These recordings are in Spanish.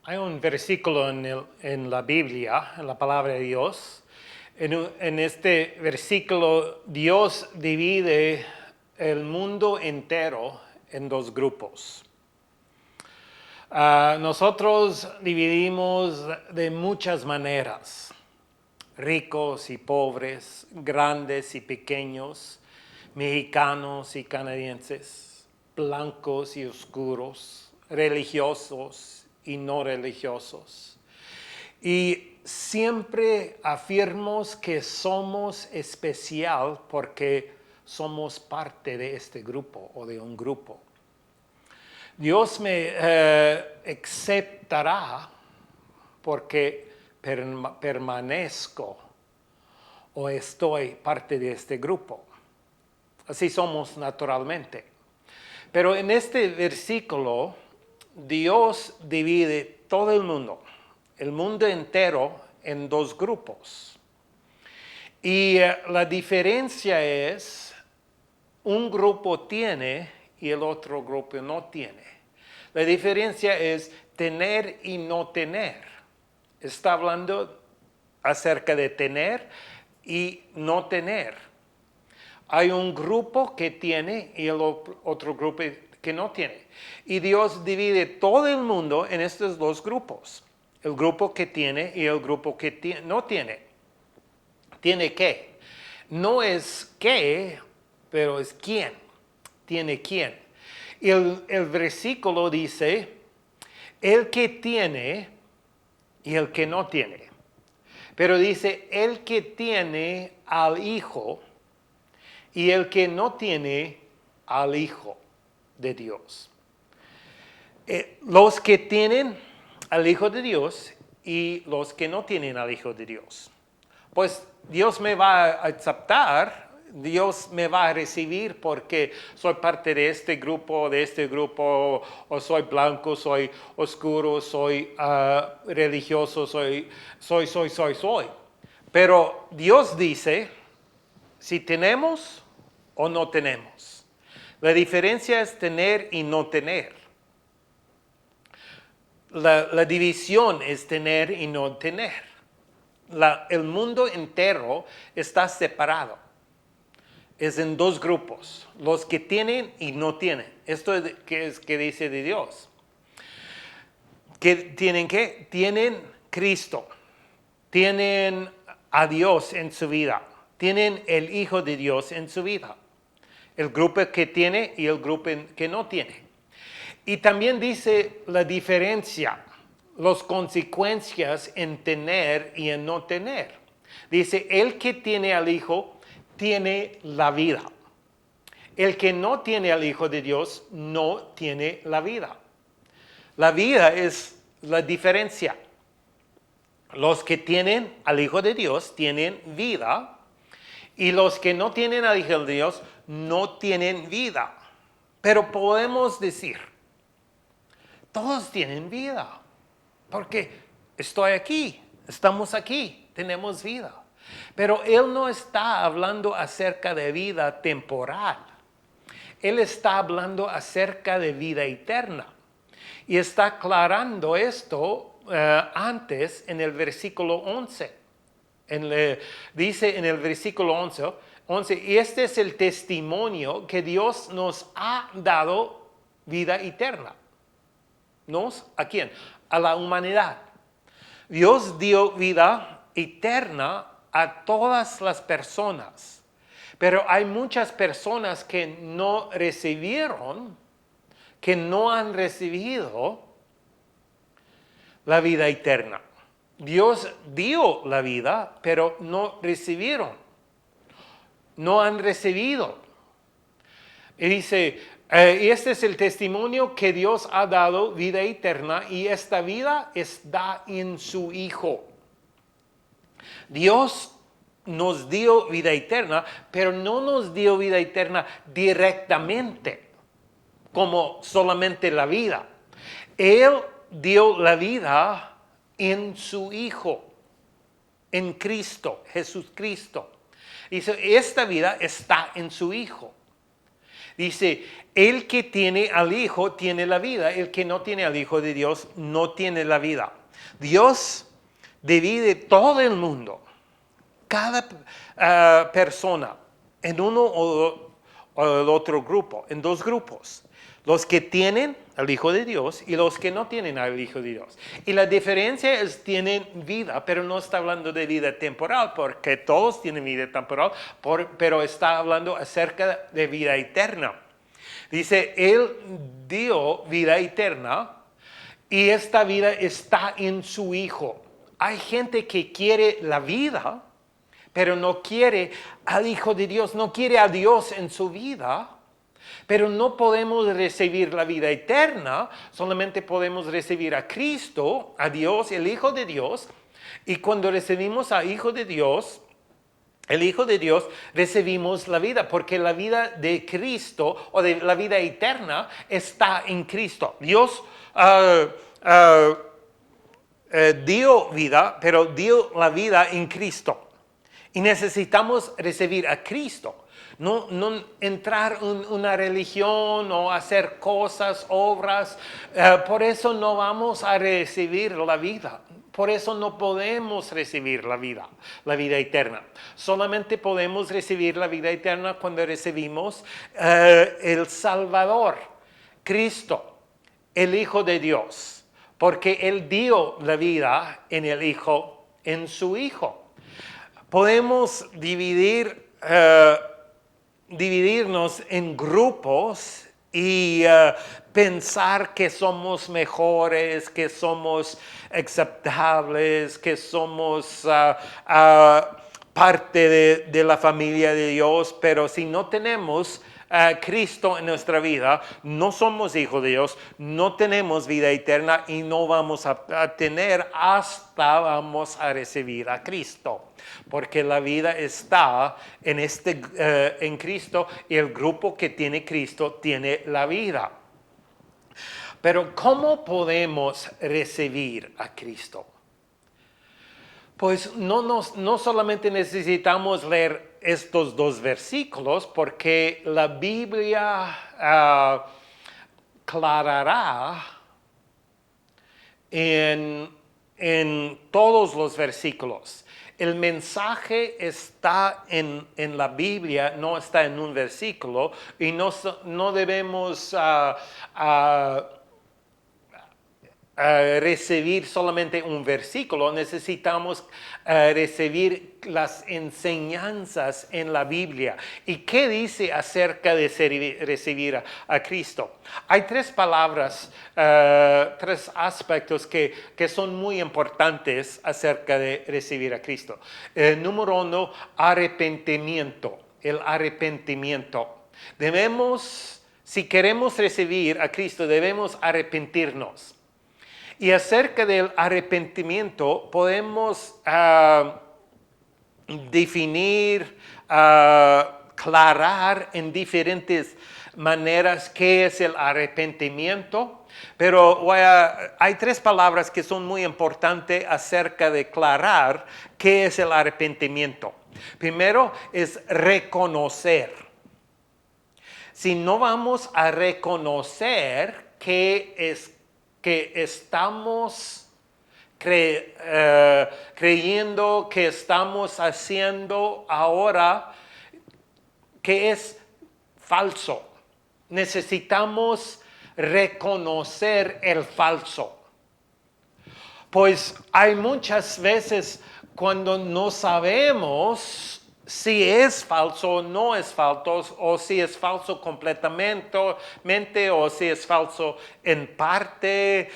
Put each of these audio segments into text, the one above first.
Hay un versículo en la Biblia, en la palabra de Dios. En este versículo, Dios divide el mundo entero en dos grupos. Nosotros dividimos de muchas maneras, ricos y pobres, grandes y pequeños, mexicanos y canadienses, blancos y oscuros, religiosos y no religiosos. Y siempre afirmamos que somos especial porque somos parte de este grupo o de un grupo. Dios me aceptará porque permanezco o estoy parte de este grupo. Así somos naturalmente. Pero en este versículo, Dios divide todo el mundo entero, en dos grupos. Y la diferencia es, un grupo tiene y el otro grupo no tiene. La diferencia es tener y no tener. Está hablando acerca de tener y no tener. Hay un grupo que tiene y el otro grupo que no tiene. Y Dios divide todo el mundo en estos dos grupos. El grupo que tiene y el grupo que no tiene. ¿Tiene qué? No es qué, pero es quién. ¿Tiene quién? El versículo dice, el que tiene y el que no tiene. Pero dice, el que tiene al Hijo y el que no tiene al Hijo de Dios. Los que tienen al Hijo de Dios y los que no tienen al Hijo de Dios. Pues Dios me va a aceptar, Dios me va a recibir porque soy parte de este grupo, o soy blanco, soy oscuro, soy religioso, soy. Pero Dios dice, si tenemos o no tenemos. La diferencia es tener y no tener. La división es tener y no tener. El mundo entero está separado. Es en dos grupos, los que tienen y no tienen. Esto es que dice de Dios. ¿Que tienen qué? Tienen Cristo. Tienen a Dios en su vida. Tienen el Hijo de Dios en su vida. El grupo que tiene y el grupo que no tiene. Y también dice la diferencia, las consecuencias en tener y en no tener. Dice, el que tiene al Hijo tiene la vida. El que no tiene al Hijo de Dios no tiene la vida. La vida es la diferencia. Los que tienen al Hijo de Dios tienen vida y los que no tienen al Hijo de Dios no tienen vida. Pero podemos decir, todos tienen vida, porque estoy aquí, estamos aquí, tenemos vida. Pero Él no está hablando acerca de vida temporal. Él está hablando acerca de vida eterna. Y está aclarando esto antes en el versículo 11. Dice en el versículo 11, y este es el testimonio que Dios nos ha dado vida eterna. ¿A quién? A la humanidad. Dios dio vida eterna a todas las personas. Pero hay muchas personas que no recibieron, que no han recibido la vida eterna. Dios dio la vida, pero no recibieron. No han recibido. Y dice, y este es el testimonio que Dios ha dado vida eterna y esta vida está en su Hijo. Dios nos dio vida eterna, pero no nos dio vida eterna directamente, como solamente la vida. Él dio la vida en su Hijo, en Cristo, Jesucristo. Dice, esta vida está en su Hijo. Dice, el que tiene al Hijo tiene la vida, el que no tiene al Hijo de Dios no tiene la vida. Dios divide todo el mundo, cada persona, en uno o el otro grupo, en dos grupos. Los que tienen al Hijo de Dios y los que no tienen al Hijo de Dios. Y la diferencia es tienen vida, pero no está hablando de vida temporal, porque todos tienen vida temporal, pero está hablando acerca de vida eterna. Dice, Él dio vida eterna y esta vida está en su Hijo. Hay gente que quiere la vida, pero no quiere al Hijo de Dios, no quiere a Dios en su vida. Pero no podemos recibir la vida eterna, solamente podemos recibir a Cristo, a Dios, el Hijo de Dios. Y cuando recibimos al Hijo de Dios, el Hijo de Dios, recibimos la vida, porque la vida de Cristo o de la vida eterna está en Cristo. Dios dio vida, pero dio la vida en Cristo. Y necesitamos recibir a Cristo. No entrar en una religión o hacer cosas, obras. Por eso no vamos a recibir la vida. Por eso no podemos recibir la vida eterna. Solamente podemos recibir la vida eterna cuando recibimos el Salvador, Cristo, el Hijo de Dios. Porque Él dio la vida en el Hijo, en su Hijo. Podemos dividirnos en grupos y pensar que somos mejores, que somos aceptables, que somos parte de la familia de Dios, pero si no tenemos a Cristo en nuestra vida, no somos hijos de Dios, no tenemos vida eterna y no vamos a tener hasta vamos a recibir a Cristo. Porque la vida está en Cristo y el grupo que tiene Cristo tiene la vida. Pero ¿cómo podemos recibir a Cristo? Pues no solamente necesitamos leer estos dos versículos, porque la Biblia aclarará en todos los versículos. El mensaje está en la Biblia, no está en un versículo, y no debemos recibir solamente un versículo, necesitamos recibir las enseñanzas en la Biblia. ¿Y qué dice acerca de recibir a Cristo? Hay tres palabras, tres aspectos que son muy importantes acerca de recibir a Cristo. Número uno, arrepentimiento. El arrepentimiento. Si queremos recibir a Cristo, debemos arrepentirnos. Y acerca del arrepentimiento podemos definir, aclarar en diferentes maneras qué es el arrepentimiento. Pero hay tres palabras que son muy importantes acerca de aclarar qué es el arrepentimiento. Primero es reconocer. Si no vamos a reconocer que estamos creyendo que estamos haciendo ahora que es falso. Necesitamos reconocer el falso. Pues hay muchas veces cuando no sabemos si es falso o no es falso, o si es falso completamente, o si es falso en parte,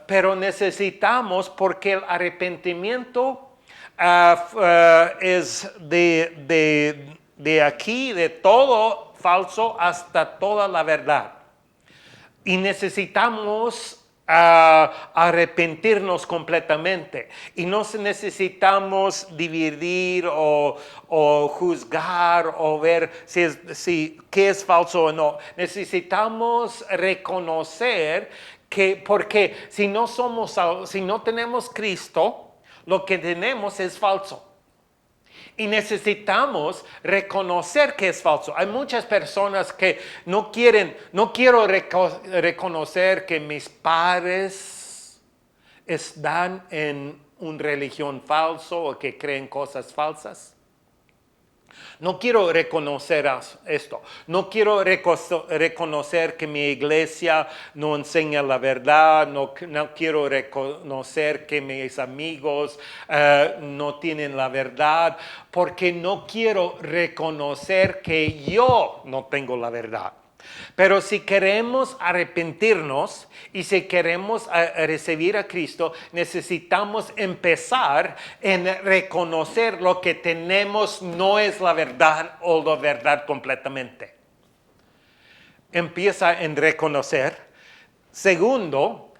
pero necesitamos, porque el arrepentimiento es de aquí, de todo falso hasta toda la verdad. Y necesitamos arrepentirnos completamente. Y no necesitamos dividir o juzgar o ver qué es falso o no. Necesitamos reconocer que, porque si no tenemos Cristo, lo que tenemos es falso. Y necesitamos reconocer que es falso. Hay muchas personas que no quiero reconocer que mis padres están en una religión falso o que creen cosas falsas. No quiero reconocer esto. No quiero reconocer que mi iglesia no enseña la verdad. No quiero reconocer que mis amigos no tienen la verdad. Porque no quiero reconocer que yo no tengo la verdad. Pero si queremos arrepentirnos y si queremos recibir a Cristo, necesitamos empezar en reconocer lo que tenemos no es la verdad o la verdad completamente. Empieza en reconocer. Segundo,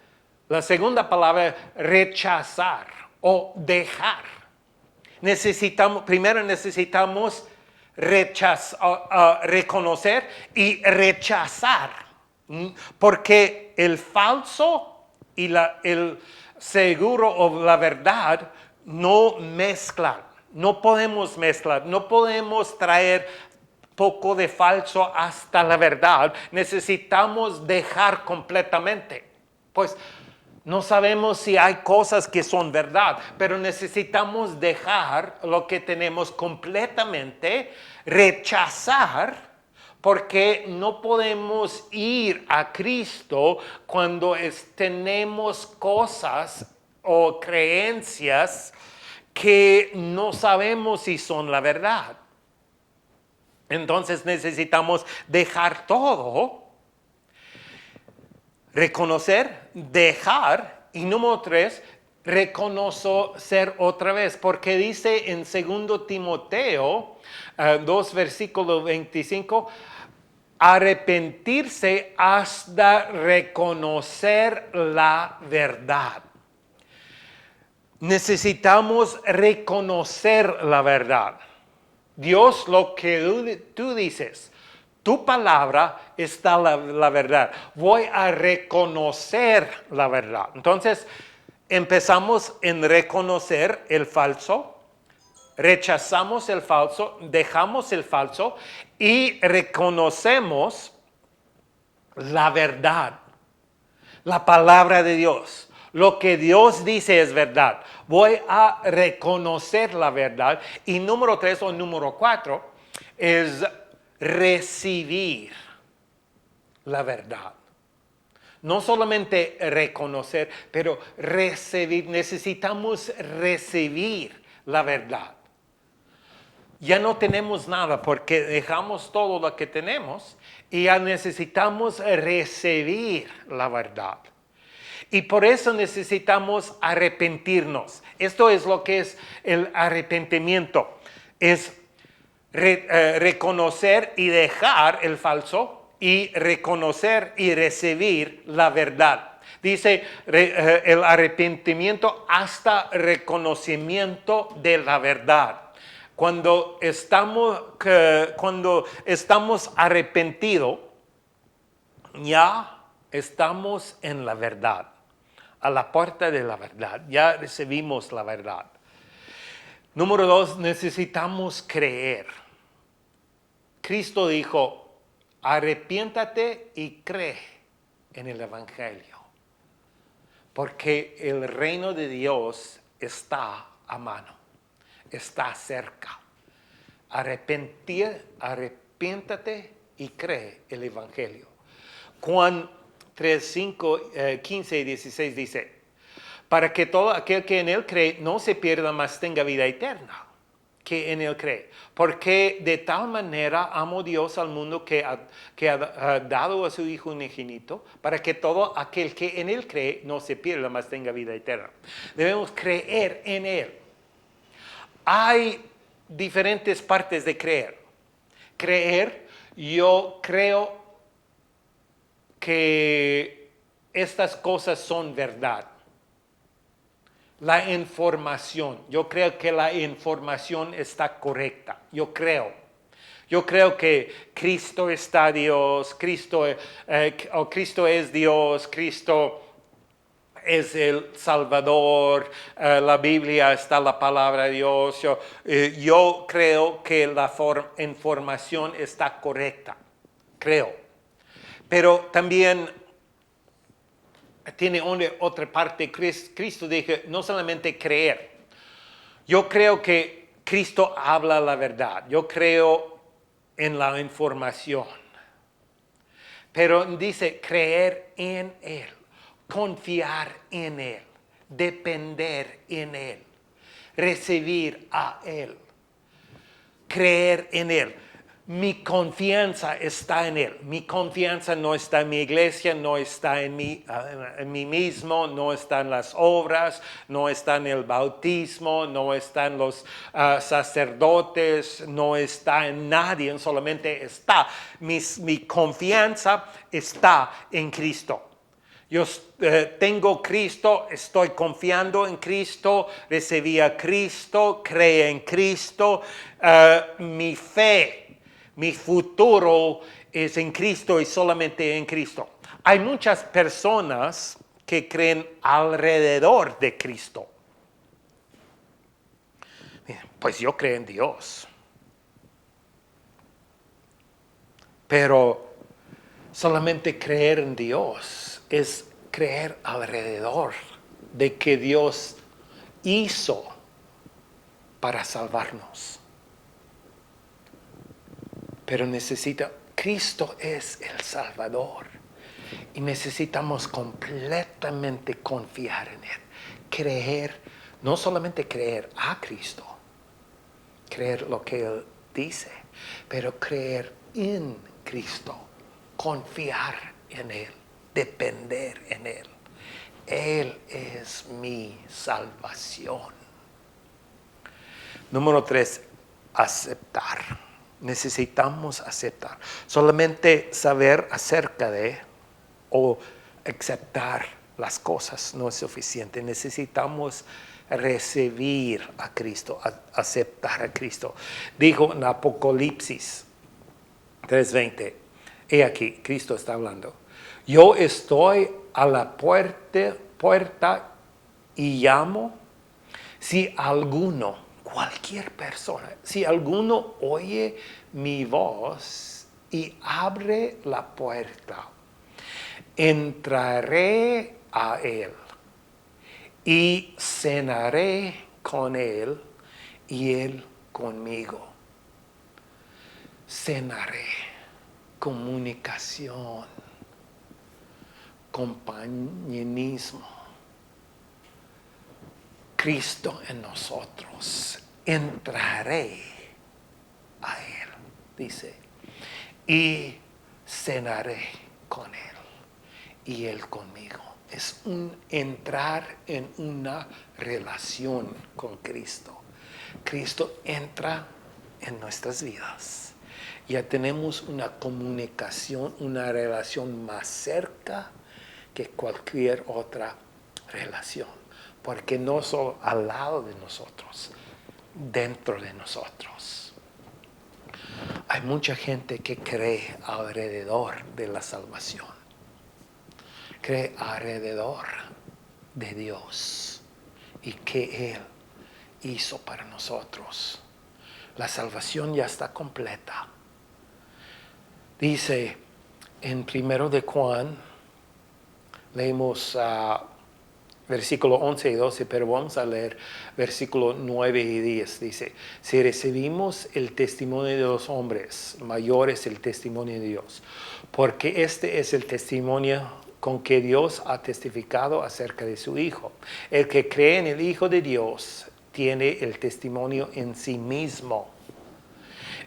la segunda palabra, rechazar o dejar. Primero necesitamos reconocer y rechazar, porque el falso y el seguro o la verdad no mezclan, no podemos mezclar, no podemos traer poco de falso hasta la verdad, necesitamos dejar completamente, pues no sabemos si hay cosas que son verdad, pero necesitamos dejar lo que tenemos completamente, rechazar, porque no podemos ir a Cristo cuando tenemos cosas o creencias que no sabemos si son la verdad. Entonces necesitamos dejar todo. Reconocer, dejar, y número 3, reconocer otra vez, porque dice en 2 Timoteo 2, versículo 25, arrepentirse hasta reconocer la verdad. Necesitamos reconocer la verdad. Dios, lo que tú dices, tu palabra está la verdad. Voy a reconocer la verdad. Entonces, empezamos en reconocer el falso, rechazamos el falso, dejamos el falso y reconocemos la verdad, la palabra de Dios. Lo que Dios dice es verdad. Voy a reconocer la verdad. Y número 3 o número 4 es recibir la verdad. No solamente reconocer, pero recibir. Necesitamos recibir la verdad. Ya no tenemos nada porque dejamos todo lo que tenemos y ya necesitamos recibir la verdad. Y por eso necesitamos arrepentirnos. Esto es lo que es el arrepentimiento. Es reconocer y dejar el falso y reconocer y recibir la verdad. Dice el arrepentimiento hasta reconocimiento de la verdad. Cuando estamos arrepentidos, ya estamos en la verdad, a la puerta de la verdad, ya recibimos la verdad. Número 2, necesitamos creer. Cristo dijo, arrepiéntate y cree en el Evangelio, porque el reino de Dios está a mano, está cerca. Arrepiéntate y cree el Evangelio. Juan 3, 5, 15 y 16 dice, para que todo aquel que en él cree no se pierda, mas tenga vida eterna, que en él cree. Porque de tal manera amó Dios al mundo que ha dado a su Hijo unigénito, para que todo aquel que en él cree no se pierda, mas tenga vida eterna. Debemos creer en él. Hay diferentes partes de creer. Creer, yo creo que estas cosas son verdad. La información, yo creo que la información está correcta, yo creo. Yo creo que Cristo está Dios, Cristo es Dios, Cristo es el Salvador, la Biblia está la palabra de Dios. Yo creo que la información está correcta, creo. Pero también tiene otra parte. Cristo dijo, no solamente creer. Yo creo que Cristo habla la verdad. Yo creo en la información. Pero dice creer en Él, confiar en Él, depender en Él, recibir a Él, creer en Él. Mi confianza está en Él. Mi confianza no está en mi iglesia, no está en mí mismo, no está en las obras, no está en el bautismo, no está en los sacerdotes, no está en nadie, solamente está. Mi confianza está en Cristo. Yo tengo Cristo, estoy confiando en Cristo, recibí a Cristo, creo en Cristo. Mi fe, mi futuro es en Cristo y solamente en Cristo. Hay muchas personas que creen alrededor de Cristo. Pues yo creo en Dios. Pero solamente creer en Dios es creer alrededor de que Dios hizo para salvarnos. Pero Cristo es el Salvador y necesitamos completamente confiar en Él. Creer, no solamente creer a Cristo, creer lo que Él dice, pero creer en Cristo, confiar en Él, depender en Él. Él es mi salvación. Número 3, aceptar. Necesitamos aceptar. Solamente saber acerca de o aceptar las cosas no es suficiente. Necesitamos recibir a Cristo, aceptar a Cristo. Dijo en Apocalipsis 3:20, he aquí, Cristo está hablando. Yo estoy a la puerta y llamo. Si alguno, cualquier persona, si alguno oye mi voz y abre la puerta, entraré a él y cenaré con él y él conmigo. Cenaré, comunicación, compañerismo. Cristo en nosotros, entraré a Él, dice, y cenaré con Él y Él conmigo. Es un entrar en una relación con Cristo. Cristo entra en nuestras vidas. Ya tenemos una comunicación, una relación más cerca que cualquier otra relación. Porque no solo al lado de nosotros, dentro de nosotros. Hay mucha gente que cree alrededor de la salvación. Cree alrededor de Dios y que Él hizo para nosotros. La salvación ya está completa. Dice en 1 de Juan, leemos versículo 11 y 12, pero vamos a leer versículo 9 y 10. Dice, si recibimos el testimonio de los hombres, mayor es el testimonio de Dios. Porque este es el testimonio con que Dios ha testificado acerca de su Hijo. El que cree en el Hijo de Dios tiene el testimonio en sí mismo.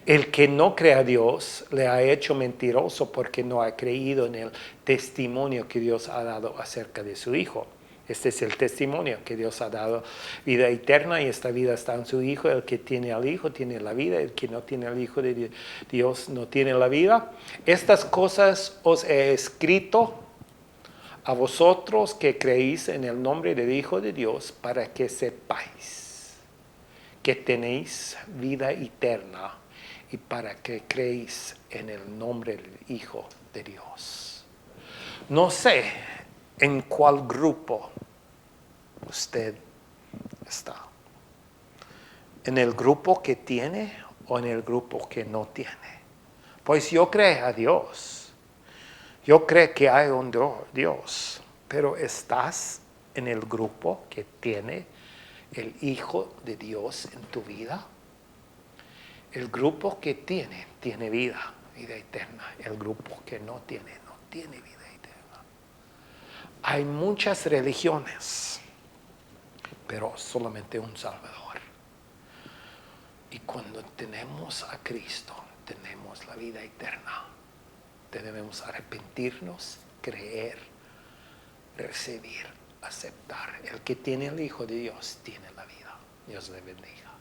El que no cree a Dios le ha hecho mentiroso porque no ha creído en el testimonio que Dios ha dado acerca de su Hijo. Este es el testimonio que Dios ha dado vida eterna y esta vida está en su Hijo. El que tiene al Hijo tiene la vida. El que no tiene al Hijo de Dios no tiene la vida. Estas cosas os he escrito a vosotros que creéis en el nombre del Hijo de Dios para que sepáis que tenéis vida eterna y para que creéis en el nombre del Hijo de Dios. No sé en cuál grupo usted está? ¿En el grupo que tiene o en el grupo que no tiene? Pues yo creo a Dios. Yo creo que hay un Dios. Pero ¿estás en el grupo que tiene el Hijo de Dios en tu vida? El grupo que tiene vida eterna. El grupo que no tiene vida eterna. Hay muchas religiones, pero solamente un Salvador. Y cuando tenemos a Cristo, tenemos la vida eterna. Debemos arrepentirnos, creer, recibir, aceptar. El que tiene el Hijo de Dios tiene la vida. Dios le bendiga.